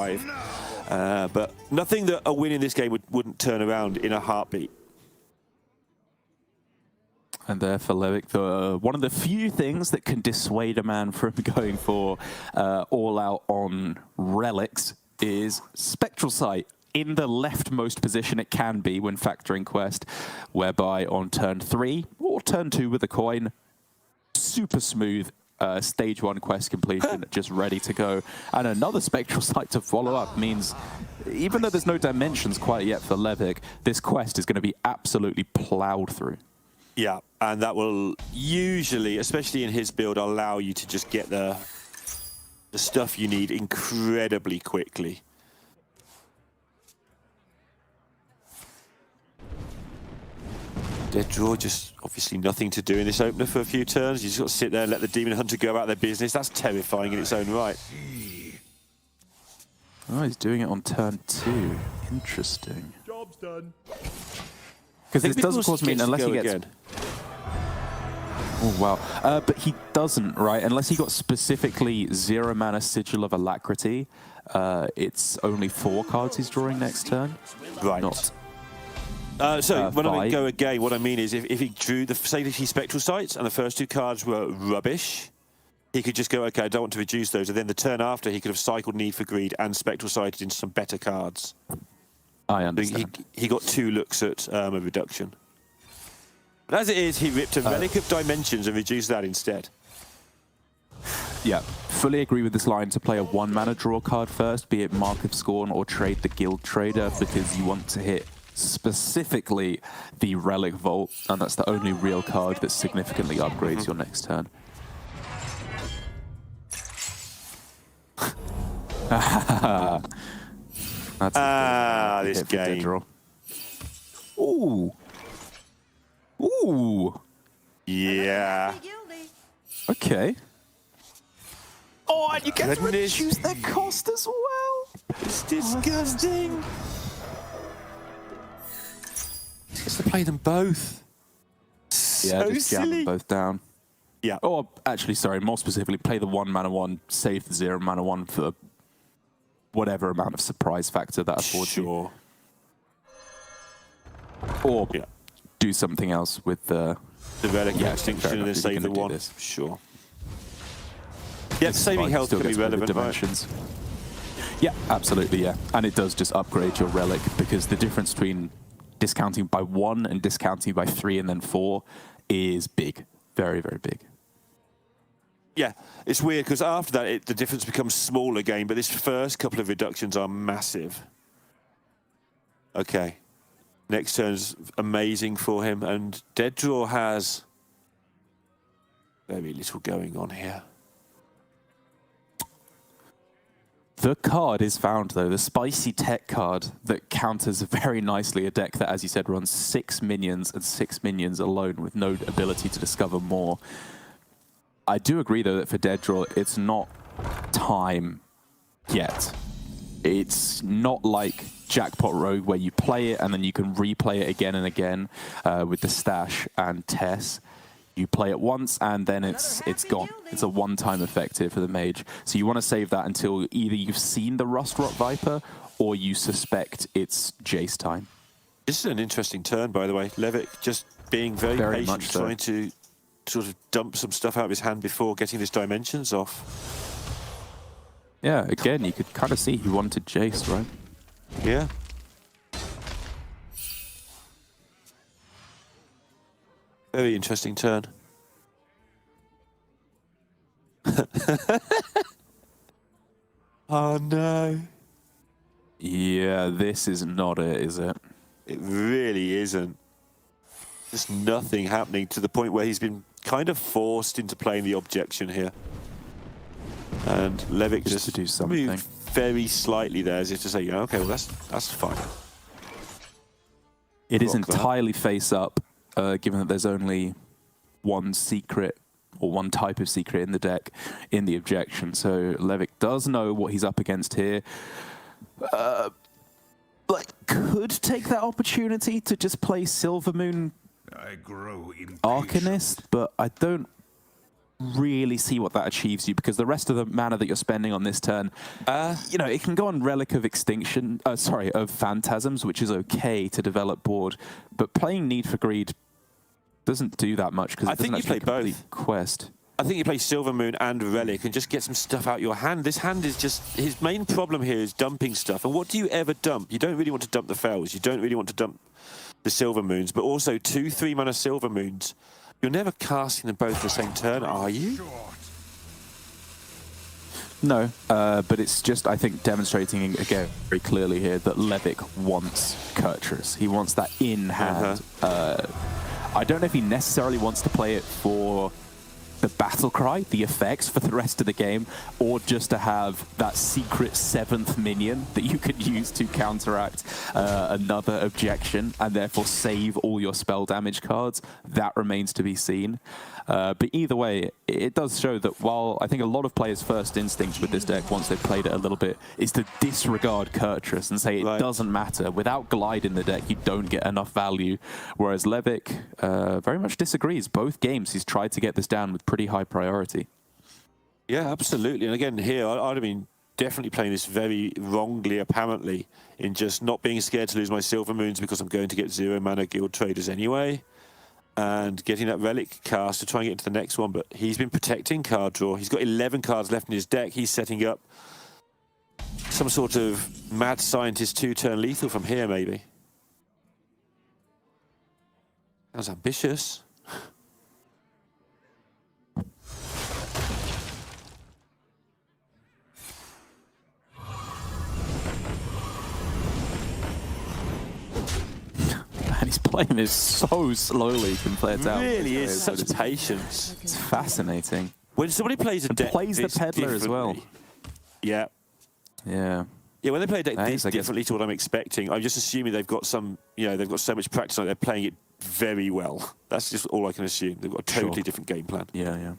5. But nothing that a win in this game wouldn't turn around in a heartbeat. And there for Levick, one of the few things that can dissuade a man from going for all out on relics is Spectral Sight. In the leftmost position it can be when factoring quest, whereby on turn 3 or turn 2 with a coin, super smooth stage 1 quest completion, just ready to go. And another Spectral Sight to follow up means, even though there's no dimensions quite yet for Levick, this quest is going to be absolutely plowed through. Yeah, and that will usually, especially in his build, allow you to just get the stuff you need incredibly quickly. Dead Draw, just obviously nothing to do in this opener for a few turns. You just got to sit there and let the Demon Hunter go about their business. That's terrifying in its own right. Oh, he's doing it on turn 2. Interesting. Job's done. Because this does, of course, mean unless he gets... Again. Oh, wow. But he doesn't, right? Unless he got specifically 0 mana Sigil of Alacrity, it's only 4 cards he's drawing next turn. Right. Not so when I 5. go again, what I mean is if he drew, say that he Spectral Sights and the first 2 cards were rubbish, he could just go, okay, I don't want to reduce those. And then the turn after, he could have cycled Need for Greed and Spectral Sighted into some better cards. I understand. He got 2 looks at a reduction. But as it is, he ripped a Relic of Dimensions and reduced that instead. Yeah, fully agree with this line to play a 1 mana draw card first, be it Mark of Scorn or trade the Guild Trader, because you want to hit specifically the Relic Vault, and that's the only real card that significantly upgrades your next turn. That's this game. Draw. Ooh. Ooh. Yeah. Okay. Oh, and you get to reduce their cost as well. It's disgusting. Just to play them both. Yeah, So just jam them silly. both down. Yeah. Or actually, sorry, more specifically, play the 1 mana 1, save the 0 mana 1 for whatever amount of surprise factor that affords you. Or do something else with the Relic of Extinction and then save the 1. Sure. Yeah, saving health can be relevant, dimensions. Yeah, absolutely, yeah. And it does just upgrade your Relic, because the difference between discounting by 1 and discounting by 3 and then 4 is big. Very, very big. Yeah, it's weird because after that, the difference becomes small again, but this first couple of reductions are massive. Okay. Next turn's amazing for him, and Dead Draw has very little going on here. The card is found, though, the Spicy Tech card that counters very nicely a deck that, as you said, runs 6 minions and 6 minions alone with no ability to discover more. I do agree, though, that for Dead Draw, it's not time yet. It's not like Jackpot Rogue, where you play it and then you can replay it again and again with the Stash and Tess. You play it once and then it's gone. It's a one-time effect here for the Mage. So you want to save that until either you've seen the Rustrot Viper or you suspect it's Jace time. This is an interesting turn, by the way. Levick just being very patient, trying to sort of dump some stuff out of his hand before getting his dimensions off. Yeah, again, you could kind of see he wanted Jace, right? Yeah. Very interesting turn. Oh no. Yeah, this is not it, is it? It really isn't. There's nothing happening to the point where he's been kind of forced into playing the objection here. And Levick just to do something. moved very slightly there as if to say, yeah, okay, well, that's fine. It is entirely face up, given that there's only one secret or one type of secret in the deck in the objection. So Levick does know what he's up against here. Like, could take that opportunity to just play Silvermoon Arcanist, but I don't really see what that achieves you, because the rest of the mana that you're spending on this turn, you know, it can go on Relic of Extinction, of Phantasms, which is okay to develop board, but playing Need for Greed doesn't do that much because it doesn't actually complete quest. I think you play Silver Moon and Relic and just get some stuff out your hand. This hand is just... His main problem here is dumping stuff. And what do you ever dump? You don't really want to dump the Fells. You don't really want to dump the Silver Moons. But also 2 3-mana Silver Moons. You're never casting them both the same turn, are you? No, but it's just, I think, demonstrating again very clearly here that Levick wants Kurtrus. He wants that in hand. I don't know if he necessarily wants to play it for the battle cry, the effects for the rest of the game, or just to have that secret 7th minion that you could use to counteract another objection and therefore save all your spell damage cards. That remains to be seen. But either way, it does show that while I think a lot of players' first instinct with this deck, once they've played it a little bit, is to disregard Kurtrus and say it doesn't matter. Without Glide in the deck, you don't get enough value. Whereas Levick very much disagrees. Both games, he's tried to get this down with pretty high priority. Yeah, absolutely. And again, here, I'd have been definitely playing this very wrongly, apparently, in just not being scared to lose my Silver Moons because I'm going to get 0-mana Guild Traders anyway. And getting that Relic cast to try and get into the next one. But he's been protecting card draw. He's got 11 cards left in his deck. He's setting up some sort of mad scientist 2-turn lethal from here, maybe. Sounds ambitious. And he's playing this so slowly compared to... It really is such patience. It's fascinating. When somebody plays a deck plays the Peddler as well. Yeah. Yeah. Yeah, when they play a deck this differently to what I'm expecting, I'm just assuming they've got some, you know, they've got so much practice on it, they're playing it very well. That's just all I can assume. They've got a totally different game plan. Yeah, yeah.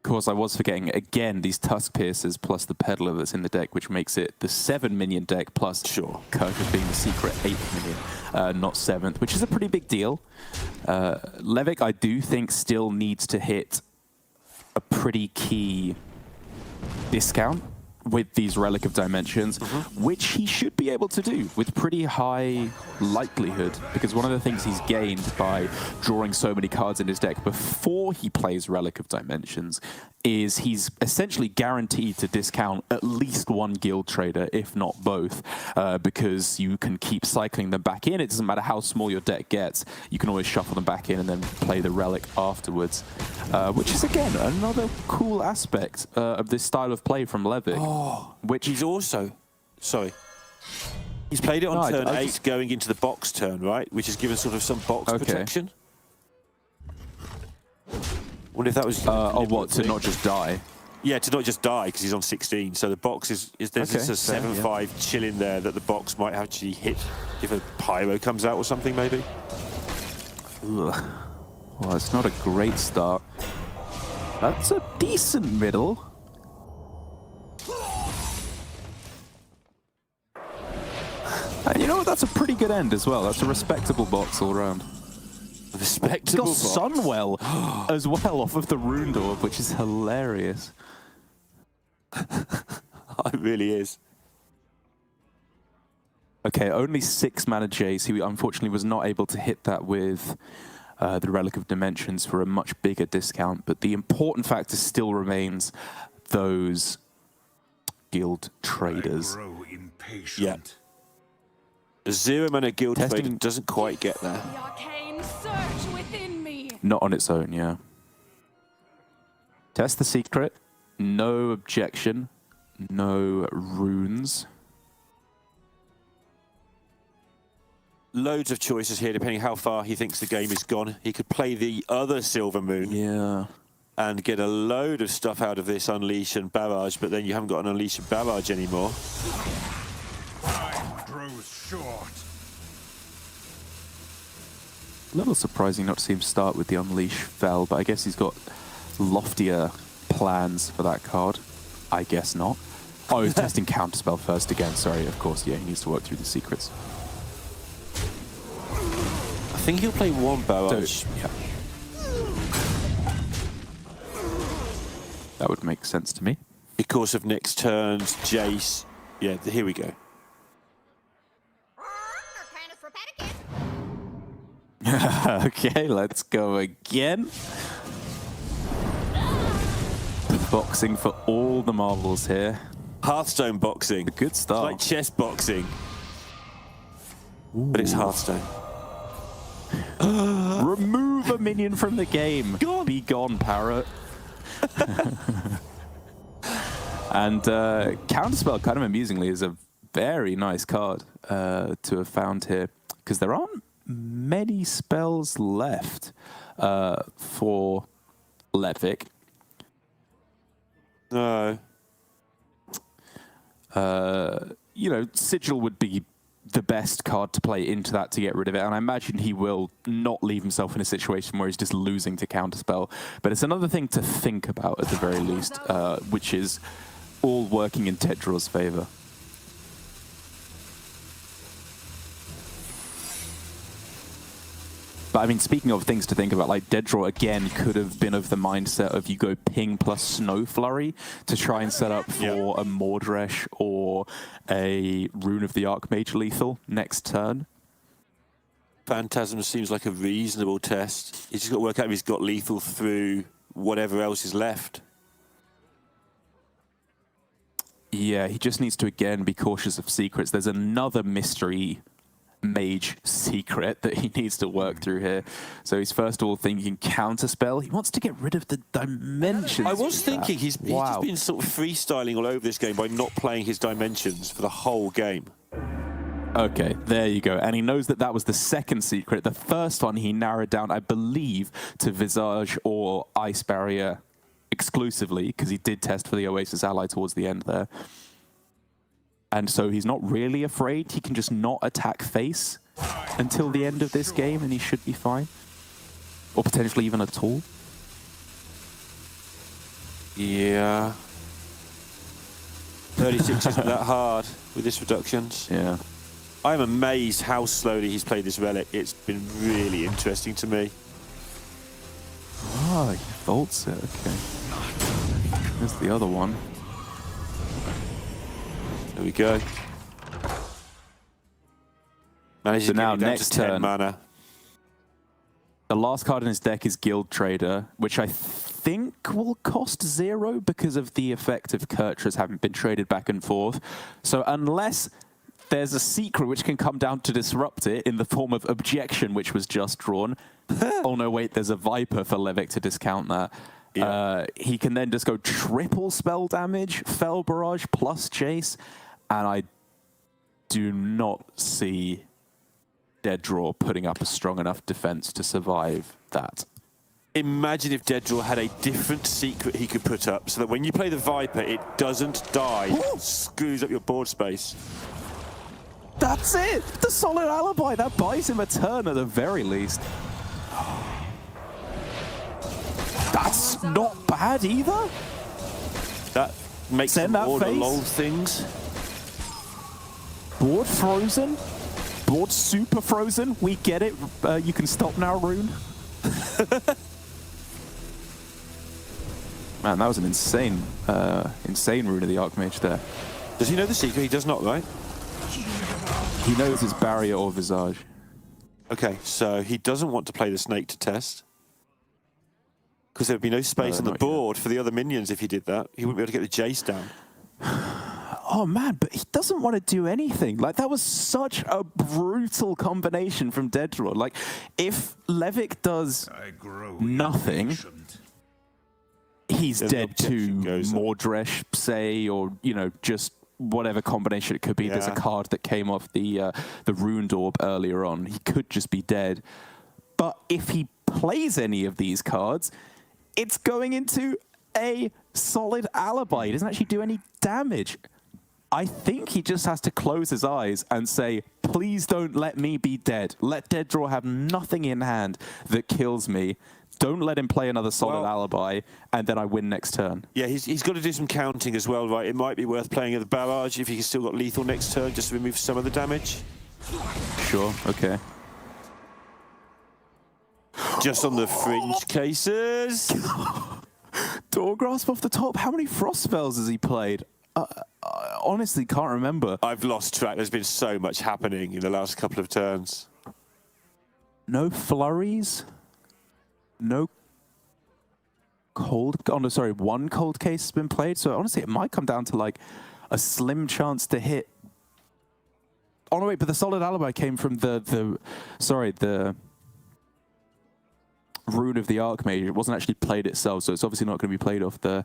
Of course, I was forgetting, again, these Tusk Piercers plus the Peddler that's in the deck, which makes it the 7-minion deck plus Kurtrus being the secret 8th minion, not 7th, which is a pretty big deal. Levick, I do think, still needs to hit a pretty key discount with these Relic of Dimensions, which he should be able to do with pretty high likelihood, because one of the things he's gained by drawing so many cards in his deck before he plays Relic of Dimensions is he's essentially guaranteed to discount at least one Guild Trader, if not both, because you can keep cycling them back in. It doesn't matter how small your deck gets, you can always shuffle them back in and then play the Relic afterwards, which is, again, another cool aspect of this style of play from Levick. Oh, which he's also... Sorry. He's played it on turn 8 going into the box turn, right? Which has given sort of some box protection. Wonder if that was... oh, what, to not just die? Yeah, to not just die, because he's on 16. So the box is there's just a 7-5 chill in there that the box might actually hit if a Pyro comes out or something, maybe. Ugh. Well, it's not a great start. That's a decent middle. And you know what? That's a pretty good end as well. That's a respectable box all around. Respectable box. He's got Sunwell as well off of the Rune Orb, which is hilarious. It really is. Okay, only 6-mana Jace. He unfortunately was not able to hit that with the Relic of Dimensions for a much bigger discount, but the important factor still remains those Guild Traders. Yeah. The 0-mana Guild Trader doesn't quite get there. The arcane surge within me. Not on its own, yeah. Test the secret. No objection. No runes. Loads of choices here, depending how far he thinks the game is gone. He could play the other Silver Moon and get a load of stuff out of this Unleash and Barrage, but then you haven't got an Unleash and Barrage anymore. Time grows short. A little surprising not to see him start with the Unleash Vel, but I guess he's got loftier plans for that card. I guess not. Oh, he's testing Counterspell first again. Sorry, of course. Yeah, he needs to work through the secrets. I think he'll play one Barrage. would make sense to me. Because of next turn's Jace. Yeah, here we go. Okay, let's go again. Boxing for all the marbles here. Hearthstone boxing. A good start. It's like chess boxing. Ooh. But it's Hearthstone. Remove a minion from the game. Gone. Be gone, parrot. And Counterspell, kind of amusingly, is a very nice card to have found here, because there aren't many spells left for Levic. No. You know, Sigil would be the best card to play into that to get rid of it, and I imagine he will not leave himself in a situation where he's just losing to Counterspell. But it's another thing to think about at the very least, which is all working in Tedraw's favor. But I mean, speaking of things to think about, like Dedraw again could have been of the mindset of you go ping plus Snow Flurry to try and set up for a Mordresh or a Rune of the Archmage lethal next turn. Phantasm seems like a reasonable test. He's just got to work out if he's got lethal through whatever else is left. Yeah, he just needs to again be cautious of secrets. There's another mystery mage secret that he needs to work through here. So he's first of all thinking Counterspell. He wants to get rid of the dimensions. I was thinking he's just been sort of freestyling all over this game by not playing his dimensions for the whole game. Okay, there you go. And he knows that that was the second secret. The first one he narrowed down, I believe, to Visage or Ice Barrier exclusively, because he did test for the Oasis ally towards the end there. And so he's not really afraid. He can just not attack face until the end of this game, and he should be fine. Or potentially even at all. Yeah. 36 isn't that hard with this reductions. Yeah. I'm amazed how slowly he's played this relic. It's been really interesting to me. Oh, he vaults it. Okay. There's the other one. There we go. Manages So to now get it down next to 10 turn, mana. The last card in his deck is Guild Trader, which I think will cost 0 because of the effect of Kurtras having been traded back and forth. So unless there's a secret which can come down to disrupt it in the form of Objection, which was just drawn. Oh no, wait, there's a Viper for Levic to discount that. Yeah. He can then just go triple spell damage, Fell Barrage plus Jace, and I do not see Dedraw putting up a strong enough defense to survive that. Imagine if Dedraw had a different secret he could put up so that when you play the Viper, it doesn't die, screws up your board space. That's it! The solid alibi! That buys him a turn at the very least. That's not bad either. That makes Send that all the face. lol things. Board frozen. Board super frozen. We get it. You can stop now, Rune. Man, that was an insane, insane Rune of the Archmage there. Does he know the secret? He does not, right? He knows it's Barrier or Visage. Okay, so he doesn't want to play the Snake to test. Because there would be no space on the board for the other minions if he did that. He wouldn't be able to get the Jace down. Oh man, but he doesn't want to do anything. Like, that was such a brutal combination from Dedraw. Like, if Levic does nothing, he's dead to Mordresh, say, or, you know, just whatever combination it could be. Yeah. There's a card that came off the Runed Orb earlier on. He could just be dead. But if he plays any of these cards, it's going into a solid alibi. He doesn't actually do any damage. I think he just has to close his eyes and say, please don't let me be dead. Let Dedraw have nothing in hand that kills me. Don't let him play another solid alibi, and then I win next turn. Yeah, he's got to do some counting as well, right? It might be worth playing at the barrage if he's still got lethal next turn, just to remove some of the damage. Sure, okay. Just on the fringe cases. Door Grasp off the top. How many Frost Spells has he played? I honestly can't remember. I've lost track. There's been so much happening in the last couple of turns. No flurries. No cold. Oh no, sorry. One cold case has been played. So honestly, it might come down to like a slim chance to hit. Oh no, wait. But the Solid Alibi came from the Rune of the Archmage. It wasn't actually played itself, so it's obviously not going to be played off the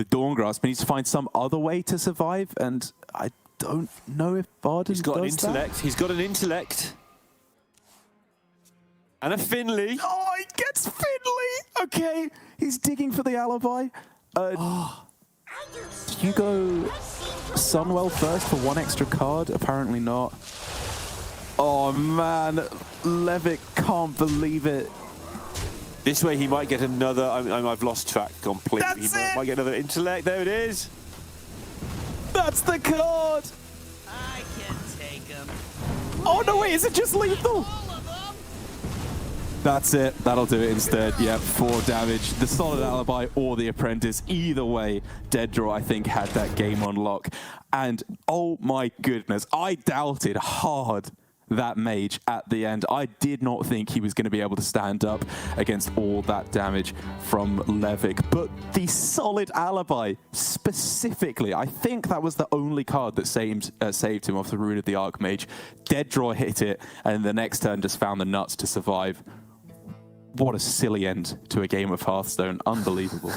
Dawn Grasp. He needs to find some other way to survive, and I don't know if Barden He's got an does intellect. that. He's got an intellect. And a Finley. Oh, he gets Finley! Okay, he's digging for the alibi. Do you go Sunwell first for one extra card? Apparently not. Oh man, Levick can't believe it. This way he might get another... I've lost track completely. That's He might get another intellect. There it is. That's the card! I can take him. Oh no, wait, is it just lethal? All of them. That's it. That'll do it instead. Yep, 4 damage. The Solid Alibi or the Apprentice. Either way, Dead Draw, I think, had that game on lock. And oh my goodness, I doubted hard that mage at the end. I did not think he was going to be able to stand up against all that damage from Levick. But the Solid Alibi, specifically, I think that was the only card that saved him off the Rune of the Archmage. Dead Draw hit it, and the next turn just found the nuts to survive. What a silly end to a game of Hearthstone. Unbelievable.